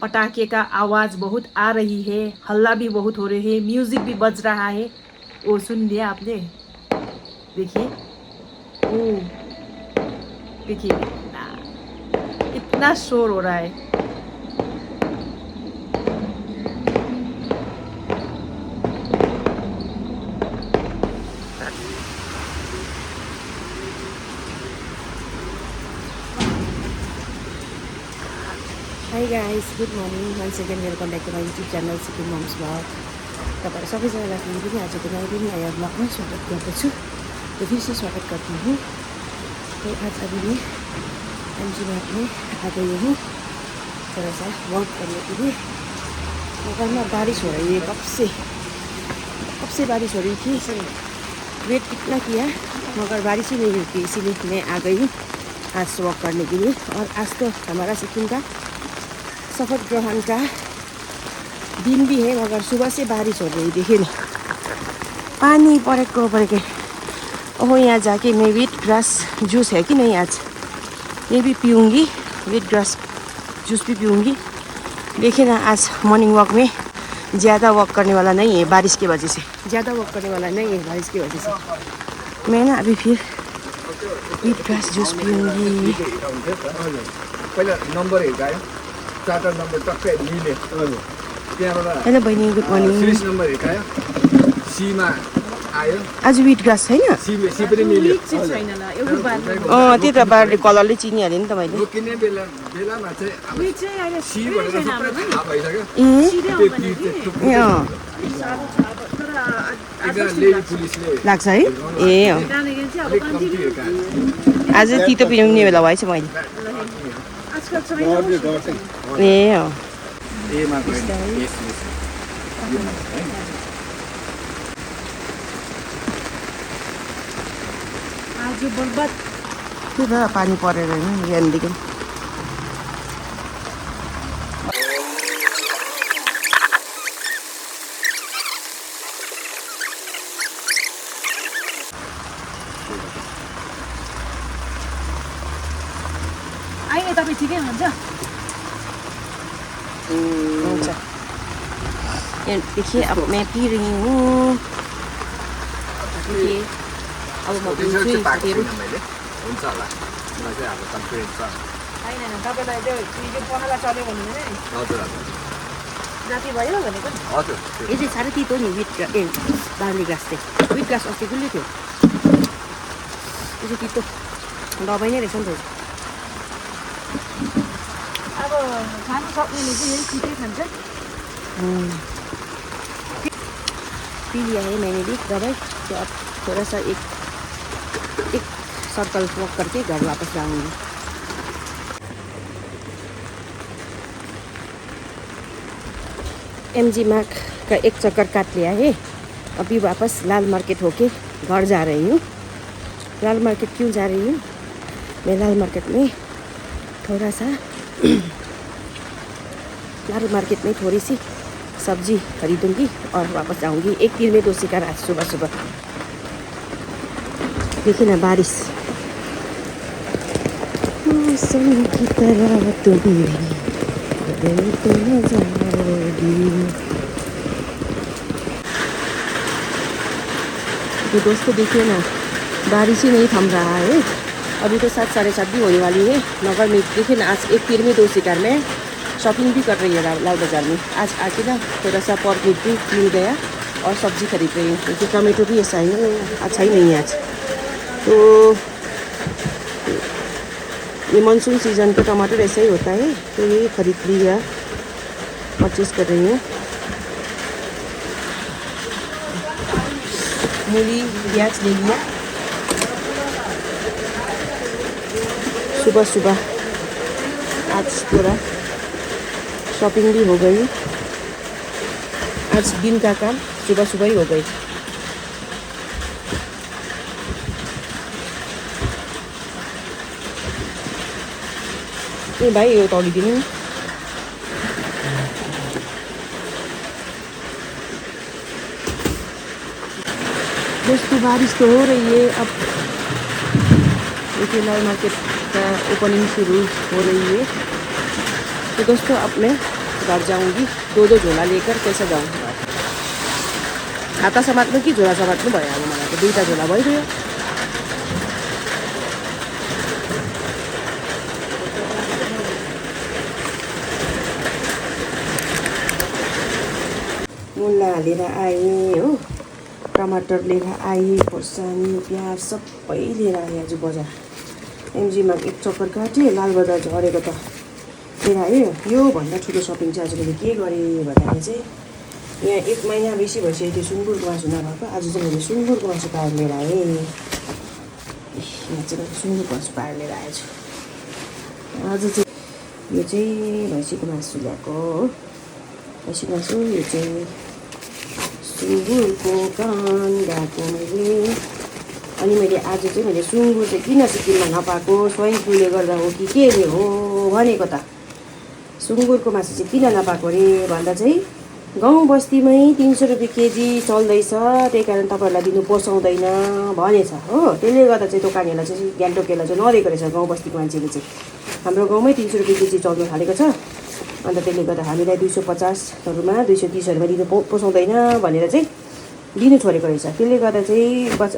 पटाखे का आवाज़ बहुत आ रही है, हल्ला भी बहुत हो रही है, म्यूजिक भी बज रहा है। वो सुन लिया आपने? देखिए, ओ देखिए इतना शोर हो रहा है। Hi guys, good morning. Once again, welcome back to my YouTube channel, Sipping Moms Vlog. तपाईहरु सबैजनालाई फेरि पनि आजको पनि नयाँ ब्लगमा स्वागत गर्दछु। र फिर से स्वागत करती हूँ। तो आज अभी मैं एमजी मार्ट में आ गई हूँ थोड़ा सा वॉक करने के लिए। मगर ना बारिश हो रही है कब से बारिश हो रही थी। वेट कितना किया मगर बारिश ही नहीं रुकी, इसीलिए मैं आ गई हूँ आज वॉक करने के लिए। और आज तो हमारा सिक्किम का शपथ ग्रहण का दिन भी है, मगर सुबह से बारिश हो रही। देखिए ना पानी पड़ेको ओहो, यहाँ जाके मैं व्हीट ग्रास जूस है कि नहीं आज ये भी पीऊँगी, व्हीट ग्रास जूस भी पीऊँगी। देखिए ना आज मॉर्निंग वॉक में ज़्यादा वॉक करने वाला नहीं है बारिश की वजह से, बारिश की वजह से। मैं ना अभी फिर व्हीट ग्रास जूस पीऊँगी। चार्टर नम्बर टक्कै मिले त्यहाँबाट हेलो बहिनी, गुड मर्निङ। सिरिज नम्बर हिर्कायो, सीमा आयो। आज व्हीट ग्रास छैन? सी पनि मिल्यो। त्यही त बारले कलरले चिनिहाल्यो नि त मैले। रोकिने बेलामा चाहिँ अब सी भनेर सबै थाहा भइसक्यो। एकजना लेडी पुलिसले लाग्छ है। ए अँ, अलिक कम्ती हिर्कायो। आज तितो पिउने बेला भएछ मैले। ए अँ, आज बर्बाद त्यही त पानी परेर नि बिहानदेखि। अहिले तपाईँ ठिकै हुनुहुन्छ? हुन्छ। देखिए अब मैं पी रही हूँ। देखिए अब म पिन्छु साथीहरू। हुन्छ होला, मलाई चाहिँ अब कन्फिडेन्स छ। होइन तपाईँलाई त्यो यो पहला चल्यो भन्नु नि हजुर हजुर जाति भयो भनेको नि। हजुर यो चाहिँ साह्रै तितो नि बार्ली ग्रास चाहिँ। व्हीट ग्रास अस्ति कुल्ली थियो, यो चाहिँ तितो दबाई नै रहेछ नि त। अब खानु सक्नेले चाहिँ यही छिटै खान्छ। पी लिया है मैंने भी दवाई। तो अब थोड़ा सा एक सर्कल वॉक करके घर वापस जाऊंगी। एमजी मार्ट का एक चक्कर काट लिया है, अभी वापस लाल मार्केट होके घर जा रही हूँ। लाल मार्केट क्यों जा रही हूँ? मैं लाल मार्केट में थोड़ा सा लाल मार्केट में थोड़ी सी सब्जी खरीदूंगी और वापस जाऊंगी। एक तीर में दो शिकार आज सुबह सुबह। देखिए ना बारिश, मौसम की तरह तुम बदल तो न जाओगी। तो दोस्तों देखिए ना बारिश ही नहीं थम रहा है। अभी तो 7 साढ़े 7 भी होने वाली है, मगर मैं देखिए ना आज एक तीर में दो शिकार में शॉपिंग भी कर रही है लाल बाज़ार में। आज आके ना थोड़ा सा पर्क मीट भी मिल गया और सब्ज़ी खरीद रही हूँ, क्योंकि टमाटो भी ऐसा ही अच्छा ही नहीं है आज। तो ये मानसून सीज़न का टमाटर ऐसा ही होता है, तो ये खरीद लिया, परचेज़ कर रही हूँ। मूली प्याज ले लिया। सुबह सुबह आज पूरा शॉपिंग भी हो गई। आज दिन का काम सुबह सुबह ही हो गई। ए भाई यो तोडिदिनु नि। दोस्तों बारिश तो हो रही है। अब देखिए लाल मार्केट का ओपनिंग शुरू हो रही है। तो दोस्तों अब मैं घर जाऊँगी 2 झोला लेकर कैसे जाऊँ खाता समात्नु कि झोला समात्नु भयो अब मलाई त 2टा झोला भइगयो मुला हालेर आएँ हो टमाटर लिएर आएँ खोर्सानी प्याज सबै लिएर आएँ आज बजार एमजीमा एक चक्कर काटेँ लालबजार झरेको त लिएर आयो योभन्दा ठुलो सपिङ चाहिँ आज मैले के गरेँ भन्दाखेरि चाहिँ यहाँ 1 महिना बेसी भइसक्यो त्यो सुँगुरको मासु नभएको आज चाहिँ मैले सुँगुरको मासु पाएर लिएर आएँ यहाँ चाहिँ मैले सुँगुरको मासु पाएर लिएर आएछु आज चाहिँ यो चाहिँ भैँसीको मासु ल्याएको हो भैँसीको मासु यो चाहिँ सुँगुरको कान गएको मैले अनि मैले आज चाहिँ मैले सुँगुर चाहिँ किन सिक्किममा नपाएको स्वाइन फ्लूले गर्दा हो कि केले हो भनेको त सुँगुरको मासु चाहिँ किन नपाएको अरे भन्दा चाहिँ गाउँ बस्तीमै 300 रुपियाँ केजी चल्दैछ त्यही कारण तपाईँहरूलाई दिनु पोसाउँदैन भनेछ हो त्यसले गर्दा चाहिँ दोकानेलाई चाहिँ गान्तोकलाई चाहिँ नदिएको रहेछ गाउँ बस्तीको मान्छेले चाहिँ हाम्रो गाउँमै 300 रुपियाँ केजी चल्नु थालेको छ अन्त त्यसले गर्दा हामीलाई 250हरूमा 230हरूमा दिनु पोसाउँदैन भनेर चाहिँ दिनु छोडेको रहेछ त्यसले गर्दा चाहिँ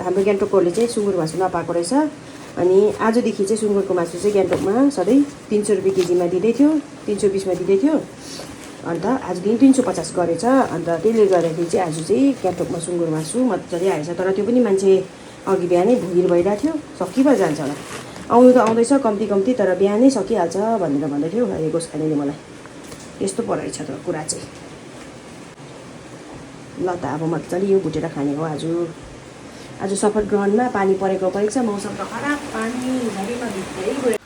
हाम्रो गान्तोककोहरूले चाहिँ सुँगुर मासु नपाएको रहेछ अनि आजदेखि चाहिँ सुँगुरको मासु चाहिँ गान्तोकमा सधैँ 300 रुपियाँ केजीमा दिँदै थियो 320मा दिँदै थियो अन्त आजदेखि 350 गरेछ अन्त त्यसले गर्दाखेरि चाहिँ आज चाहिँ गान्तोकमा सुँगुर मासु मजाले आएछ तर त्यो पनि मान्छे अघि बिहानै भिड भइरहेको थियो सकि पो जान्छ होला आउनु त आउँदैछ कम्ती कम्ती तर बिहानै सकिहाल्छ भनेर भन्दै थियो गोस खानेले मलाई यस्तो परेछ त कुरा चाहिँ ल त अब मजाले यो भुटेर खाने हो आज सफर ग्रहणमा पानी परेको परेको छ मौसम त खराब पानी झरीमा भिज्दै गयो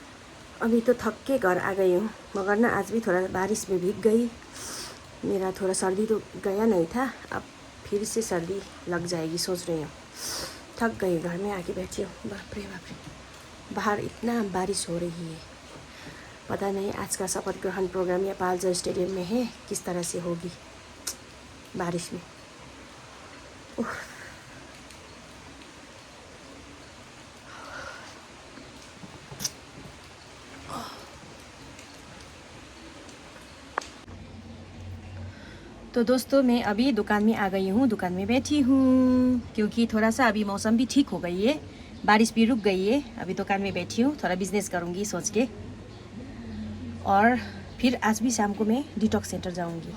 अभी तो थक के घर आ गई हूँ मगर ना आज भी थोड़ा बारिश में भीग गई मेरा थोड़ा सर्दी तो गया नहीं था अब फिर से सर्दी लग जाएगी सोच रही हूँ थक गई घर में आके बैठी हूँ बाप रे बाहर इतना बारिश हो रही है पता नहीं आज का शपथ ग्रहण प्रोग्राम या पालजर स्टेडियम में है किस तरह से होगी बारिश में तो दोस्तों मैं अभी दुकान में आ गई हूँ दुकान में बैठी हूँ क्योंकि थोड़ा सा अभी मौसम भी ठीक हो गई है बारिश भी रुक गई है अभी दुकान में बैठी हूँ थोड़ा बिजनेस करूँगी सोच के और फिर आज भी शाम को मैं डिटॉक्स सेंटर जाऊँगी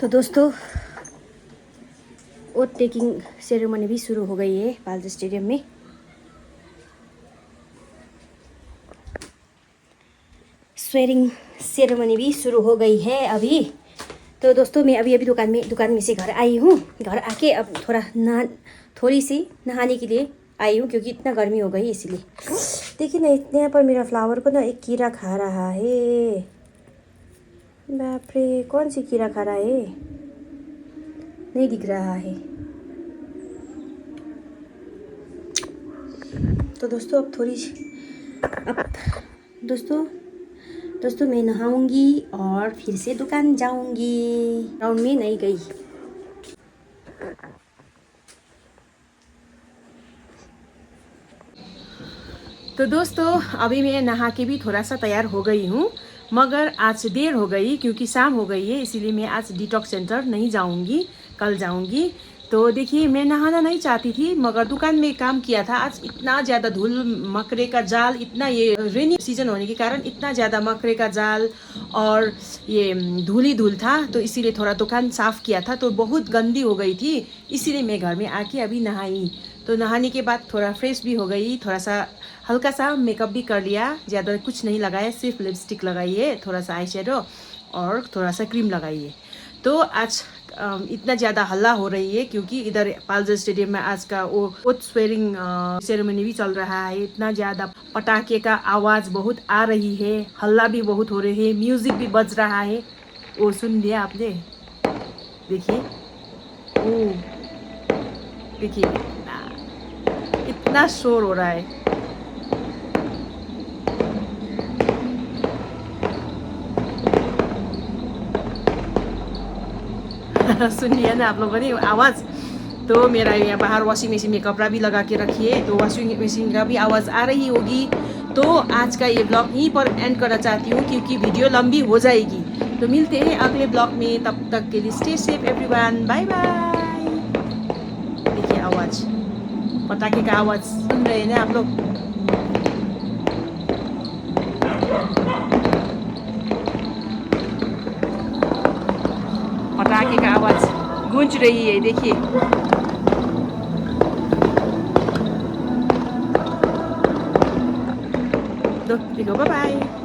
तो दोस्तों ओथ टेकिंग सेरेमनी भी शुरू हो गई है पालजर स्टेडियम में स्वेरिंग सेरेमनी भी शुरू हो गई है अभी तो दोस्तों मैं अभी दुकान में से घर आई हूँ घर आके अब थोड़ी सी नहाने के लिए आई हूँ क्योंकि इतना गर्मी हो गई इसलिए देखिए ना यहाँ पर मेरा फ्लावर को ना एक कीड़ा खा रहा है बाप रे कौन सी कीड़ा खा रहा है नहीं दिख रहा है तो दोस्तों अब दोस्तों मैं नहाऊंगी और फिर से दुकान जाऊंगी राउंड में नहीं गई तो दोस्तों अभी मैं नहा के भी थोड़ा सा तैयार हो गई हूँ मगर आज देर हो गई क्योंकि शाम हो गई है इसीलिए मैं आज डिटॉक्स सेंटर नहीं जाऊंगी कल जाऊंगी तो देखिए मैं नहाना नहीं चाहती थी मगर दुकान में काम किया था आज इतना ज़्यादा धूल मकड़े का जाल इतना ये रेनी सीजन होने के कारण इतना ज़्यादा मकड़े का जाल और ये धूल था तो इसीलिए थोड़ा दुकान साफ़ किया था तो बहुत गंदी हो गई थी इसीलिए मैं घर में आके अभी नहाई तो नहाने के बाद थोड़ा फ्रेश भी हो गई थोड़ा सा हल्का सा मेकअप भी कर लिया ज़्यादा कुछ नहीं लगाया सिर्फ लिपस्टिक लगाई है थोड़ा सा आई शेडो और थोड़ा सा क्रीम लगाई है तो आज इतना ज़्यादा हल्ला हो रही है क्योंकि इधर पालजर स्टेडियम में आज का वो ओथ स्वेरिंग सेरेमनी भी चल रहा है। इतना ज़्यादा पटाखे का आवाज़ बहुत आ रही है, हल्ला भी बहुत हो रही है, म्यूजिक भी बज रहा है। वो सुन लिया आपने? देखिए, ओ देखिए इतना शोर हो रहा है। सुन लिया ना आप लोगों ने आवाज़? तो मेरा यहाँ बाहर वॉशिंग मशीन में कपड़ा भी लगा के रखिए, तो वॉशिंग मशीन का भी आवाज़ आ रही होगी। तो आज का ये ब्लॉग यहीं पर एंड करना चाहती हूँ क्योंकि वीडियो लंबी हो जाएगी। तो मिलते हैं अगले ब्लॉग में, तब तक के लिए stay safe everyone, bye bye. देखिए आवाज़, पटाखे का आवाज़ सुन रहे हैं ना आप लोग? पटाखे का आवाज़ गूंज रही है, देखिए। तो देखो, बाय बाय।